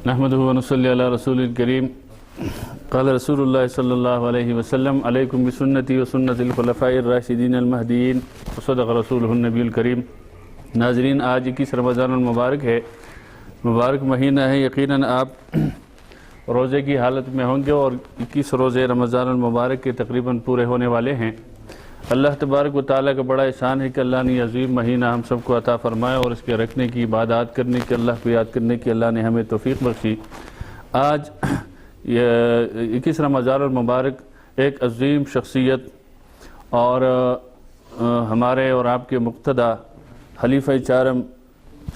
نحمدہ و نصلی علی رسول الکریم قال رسول اللہ صلی اللہ علیہ وسلم علیکم بسنتی و سنت الخلفاء الراشدین المہدیین وصدق رسولہ النبی الکریم۔ ناظرین، آج 21 رمضان المبارک ہے، مبارک مہینہ ہے۔ یقیناً آپ روزے کی حالت میں ہوں گے اور 21 روزے رمضان المبارک کے تقریباً پورے ہونے والے ہیں۔ اللہ تبارک و تعالیٰ کا بڑا احسان ہے کہ اللہ نے عظیم مہینہ ہم سب کو عطا فرمایا اور اس کے رکھنے کی، عبادات کرنے کی، اللہ کو یاد کرنے کی اللہ نے ہمیں توفیق بخشی۔ آج 21 رمضان المبارک ایک عظیم شخصیت اور ہمارے اور آپ کے مقتدی خلیفہ چارم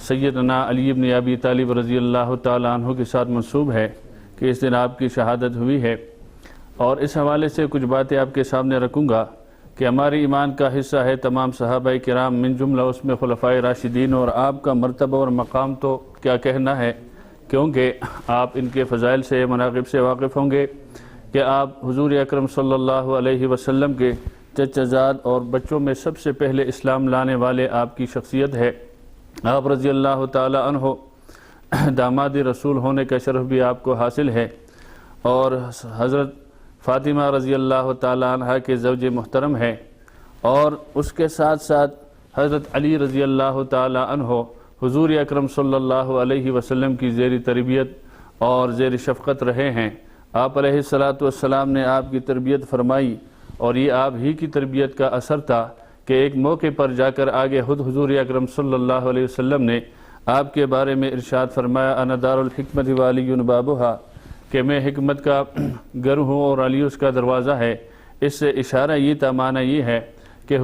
سیدنا علی بن ابی طالب رضی اللہ تعالیٰ عنہ کے ساتھ منسوب ہے کہ اس دن آپ کی شہادت ہوئی ہے، اور اس حوالے سے کچھ باتیں آپ کے سامنے رکھوں گا کہ ہمارے ایمان کا حصہ ہے تمام صحابہ کرام، من جملہ اس میں خلفائے راشدین، اور آپ کا مرتبہ اور مقام تو کیا کہنا ہے، کیونکہ آپ ان کے فضائل سے، مناقب سے واقف ہوں گے کہ آپ حضور اکرم صلی اللہ علیہ وسلم کے چچا زاد اور بچوں میں سب سے پہلے اسلام لانے والے آپ کی شخصیت ہے۔ آپ رضی اللہ تعالی عنہ داماد رسول ہونے کا شرف بھی آپ کو حاصل ہے، اور حضرت فاطمہ رضی اللہ تعالی عنہ کے زوج محترم ہے، اور اس کے ساتھ ساتھ حضرت علی رضی اللہ تعالی عنہ حضور اکرم صلی اللہ علیہ وسلم کی زیر تربیت اور زیر شفقت رہے ہیں۔ آپ علیہ السلام نے آپ کی تربیت فرمائی، اور یہ آپ ہی کی تربیت کا اثر تھا کہ ایک موقع پر جا کر آگے خود حضور اکرم صلی اللہ علیہ وسلم نے آپ کے بارے میں ارشاد فرمایا، انا دار الحکمت وعلی بابھا، کہ میں حکمت کا گھر ہوں اور علی اس کا دروازہ ہے۔ اس سے اشارہ یہ تھا، معنی یہ ہے کہ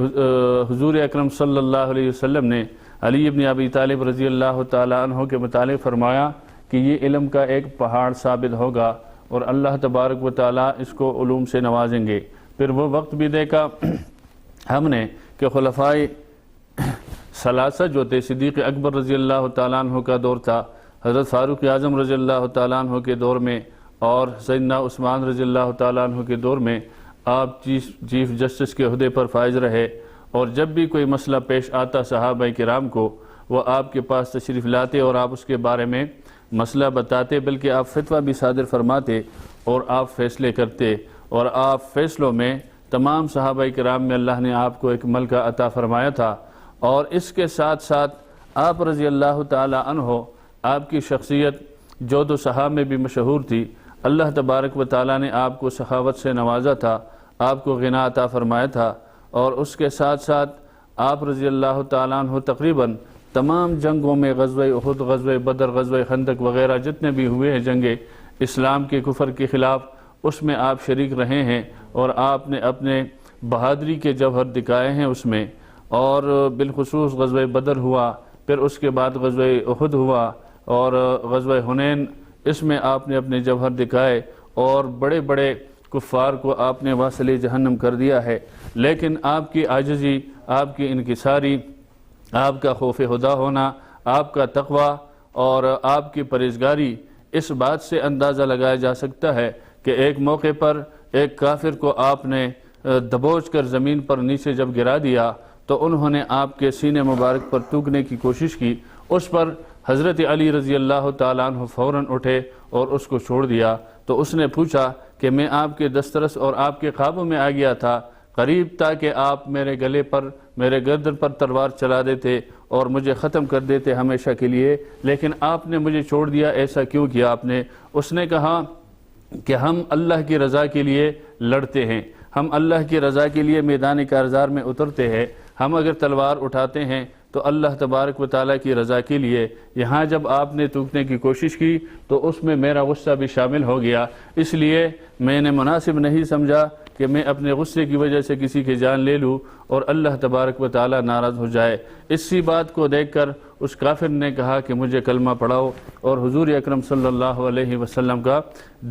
حضور اکرم صلی اللہ علیہ وسلم نے علی بن ابی طالب رضی اللہ تعالی عنہ کے متعلق فرمایا کہ یہ علم کا ایک پہاڑ ثابت ہوگا اور اللہ تبارک و تعالی اس کو علوم سے نوازیں گے۔ پھر وہ وقت بھی دیکھا ہم نے کہ خلفائے ثلاثہ جو تھے، صدیق اکبر رضی اللہ تعالیٰ عنہ کا دور تھا، حضرت فاروق اعظم رضی اللہ تعالیٰ عنہ کے دور میں، اور سیدنا عثمان رضی اللہ تعالیٰ عنہ کے دور میں آپ چیف جسٹس کے عہدے پر فائز رہے، اور جب بھی کوئی مسئلہ پیش آتا صحابہ کرام کو، وہ آپ کے پاس تشریف لاتے اور آپ اس کے بارے میں مسئلہ بتاتے، بلکہ آپ فتویٰ بھی صادر فرماتے اور آپ فیصلے کرتے، اور آپ فیصلوں میں تمام صحابہ کرام میں اللہ نے آپ کو ایک ملکہ عطا فرمایا تھا۔ اور اس کے ساتھ ساتھ آپ رضی اللہ تعالی عنہ، آپ کی شخصیت جود و سخا میں بھی مشہور تھی۔ اللہ تبارک و تعالی نے آپ کو سخاوت سے نوازا تھا، آپ کو غنا عطا فرمایا تھا، اور اس کے ساتھ ساتھ آپ رضی اللہ تعالی عنہ تقریباً تمام جنگوں میں، غزوہ احد، غزوہ بدر، غزوہ خندق وغیرہ جتنے بھی ہوئے ہیں جنگیں اسلام کے کفر کے خلاف، اس میں آپ شریک رہے ہیں، اور آپ نے اپنے بہادری کے جوہر دکھائے ہیں اس میں۔ اور بالخصوص غزوہ بدر ہوا، پھر اس کے بعد غزوہ احد ہوا، اور غزوہ حنین، اس میں آپ نے اپنے جوہر دکھائے اور بڑے بڑے کفار کو آپ نے واصل جہنم کر دیا ہے۔ لیکن آپ کی عاجزی، آپ کی انکساری، آپ کا خوف خدا ہونا، آپ کا تقوی اور آپ کی پرہیزگاری، اس بات سے اندازہ لگایا جا سکتا ہے کہ ایک موقع پر ایک کافر کو آپ نے دبوچ کر زمین پر نیچے جب گرا دیا تو انہوں نے آپ کے سینے مبارک پر تھوکنے کی کوشش کی۔ اس پر حضرت علی رضی اللہ تعالیٰ عنہ فوراً اٹھے اور اس کو چھوڑ دیا۔ تو اس نے پوچھا کہ میں آپ کے دسترس اور آپ کے خوابوں میں آ گیا تھا، قریب تھا کہ آپ میرے گلے پر، میرے گردن پر تلوار چلا دیتے اور مجھے ختم کر دیتے ہمیشہ کے لیے، لیکن آپ نے مجھے چھوڑ دیا، ایسا کیوں کیا آپ نے؟ اس نے کہا کہ ہم اللہ کی رضا کے لیے لڑتے ہیں، ہم اللہ کی رضا کے لیے میدان کارزار میں اترتے ہیں، ہم اگر تلوار اٹھاتے ہیں تو اللہ تبارک و تعالیٰ کی رضا کے لیے۔ یہاں جب آپ نے تھوکنے کی کوشش کی تو اس میں میرا غصہ بھی شامل ہو گیا، اس لیے میں نے مناسب نہیں سمجھا کہ میں اپنے غصے کی وجہ سے کسی کی جان لے لوں اور اللہ تبارک و تعالیٰ ناراض ہو جائے۔ اسی بات کو دیکھ کر اس کافر نے کہا کہ مجھے کلمہ پڑھاؤ، اور حضور اکرم صلی اللہ علیہ وسلم کا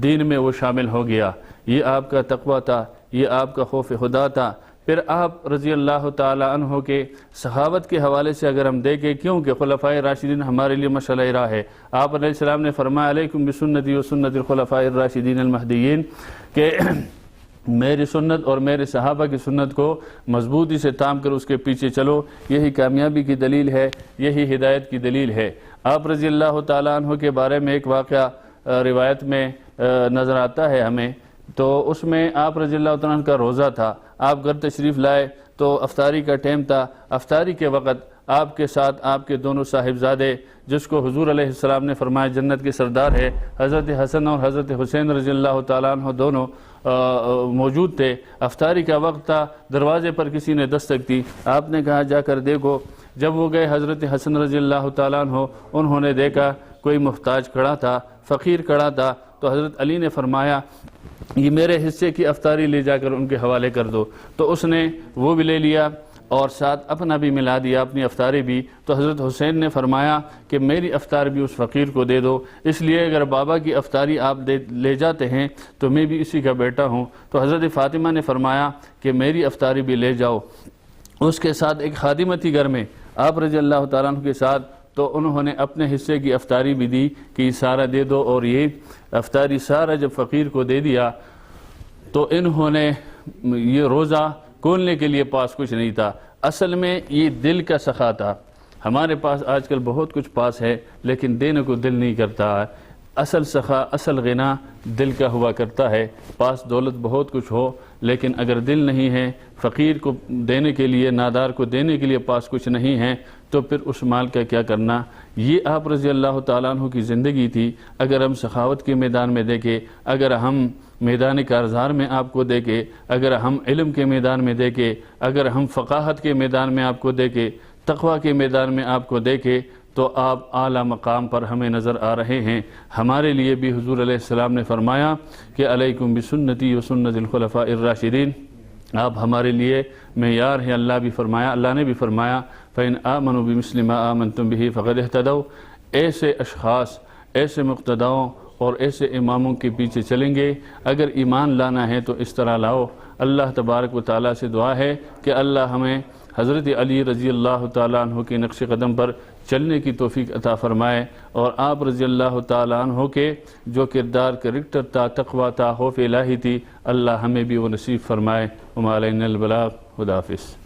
دین میں وہ شامل ہو گیا۔ یہ آپ کا تقویٰ تھا، یہ آپ کا خوف خدا تھا۔ پھر آپ رضی اللہ تعالی عنہ کے سخاوت کے حوالے سے اگر ہم دیکھیں، کیونکہ خلفائے راشدین ہمارے لیے مشعل راہ ہے، آپ علیہ السلام نے فرمایا علیکم بسنتی و سنت الخلفاء الراشدین المہدیین، کہ میری سنت اور میرے صحابہ کی سنت کو مضبوطی سے تام کر اس کے پیچھے چلو، یہی کامیابی کی دلیل ہے، یہی ہدایت کی دلیل ہے۔ آپ رضی اللہ تعالیٰ عنہ کے بارے میں ایک واقعہ روایت میں نظر آتا ہے ہمیں، تو اس میں آپ رضی اللہ تعالیٰ عنہ کا روزہ تھا، آپ گھر تشریف لائے تو افطاری کا ٹائم تھا، افطاری کے وقت آپ کے ساتھ آپ کے دونوں صاحبزادے، جس کو حضور علیہ السلام نے فرمایا جنت کے سردار ہے، حضرت حسن اور حضرت حسین رضی اللہ تعالیٰ عنہ دونوں موجود تھے۔ افطاری کا وقت تھا، دروازے پر کسی نے دستک دی، آپ نے کہا جا کر دیکھو۔ جب وہ گئے حضرت حسن رضی اللہ تعالیٰ عنہ، انہوں نے دیکھا کوئی محتاج کھڑا تھا، فقیر کھڑا تھا، تو حضرت علی نے فرمایا یہ میرے حصے کی افطاری لے جا کر ان کے حوالے کر دو، تو اس نے وہ بھی لے لیا اور ساتھ اپنا بھی ملا دیا، اپنی افطاری بھی۔ تو حضرت حسین نے فرمایا کہ میری افطار بھی اس فقیر کو دے دو، اس لیے اگر بابا کی افطاری آپ لے جاتے ہیں تو میں بھی اسی کا بیٹا ہوں۔ تو حضرت فاطمہ نے فرمایا کہ میری افطاری بھی لے جاؤ۔ اس کے ساتھ ایک خادمہ تھی گھر میں آپ رضی اللہ تعالیٰ عنہ کے ساتھ، تو انہوں نے اپنے حصے کی افطاری بھی دی کہ یہ سارا دے دو، اور یہ افطاری سارا جب فقیر کو دے دیا تو انہوں نے یہ روزہ کھولنے کے لیے پاس کچھ نہیں تھا، اصل میں یہ دل کا سخا تھا۔ ہمارے پاس آج کل بہت کچھ پاس ہے لیکن دینے کو دل نہیں کرتا ہے۔ اصل سخا، اصل غنا دل کا ہوا کرتا ہے۔ پاس دولت بہت کچھ ہو لیکن اگر دل نہیں ہے، فقیر کو دینے کے لیے، نادار کو دینے کے لیے پاس کچھ نہیں ہے، تو پھر اس مال کا کیا کرنا۔ یہ آپ رضی اللہ تعالیٰ عنہ کی زندگی تھی۔ اگر ہم سخاوت کے میدان میں دیکھیں، اگر ہم میدان کارزار میں آپ کو دیکھیں، اگر ہم علم کے میدان میں دیکھیں، اگر ہم فقاہت کے میدان میں آپ کو دیکھیں، تقوی کے میدان میں آپ کو دیکھیں، تو آپ اعلیٰ مقام پر ہمیں نظر آ رہے ہیں۔ ہمارے لیے بھی حضور علیہ السلام نے فرمایا کہ علیکم بسنتی و سنت الخلفاء الراشدین، آپ ہمارے لیے معیار ہیں۔ اللہ نے بھی فرمایا فَإِنْ آمَنُوا بِمِثْلِ مَا آمَنْتُمْ بِهِ فَقَدِ اهْتَدَوْا۔ ایسے اشخاص، ایسے مقتداؤں اور ایسے اماموں کے پیچھے چلیں گے۔ اگر ایمان لانا ہے تو اس طرح لاؤ۔ اللہ تبارک و تعالیٰ سے دعا ہے کہ اللہ ہمیں حضرت علی رضی اللہ تعالیٰ عنہ کے نقش قدم پر چلنے کی توفیق عطا فرمائے، اور آپ رضی اللہ تعالیٰ عنہ کے جو کردار کریکٹر تھا، تقویٰ تھا، خوف الہی تھی، اللہ ہمیں بھی وہ نصیب فرمائے۔ وما علینا البلاغ۔ خدا حافظ۔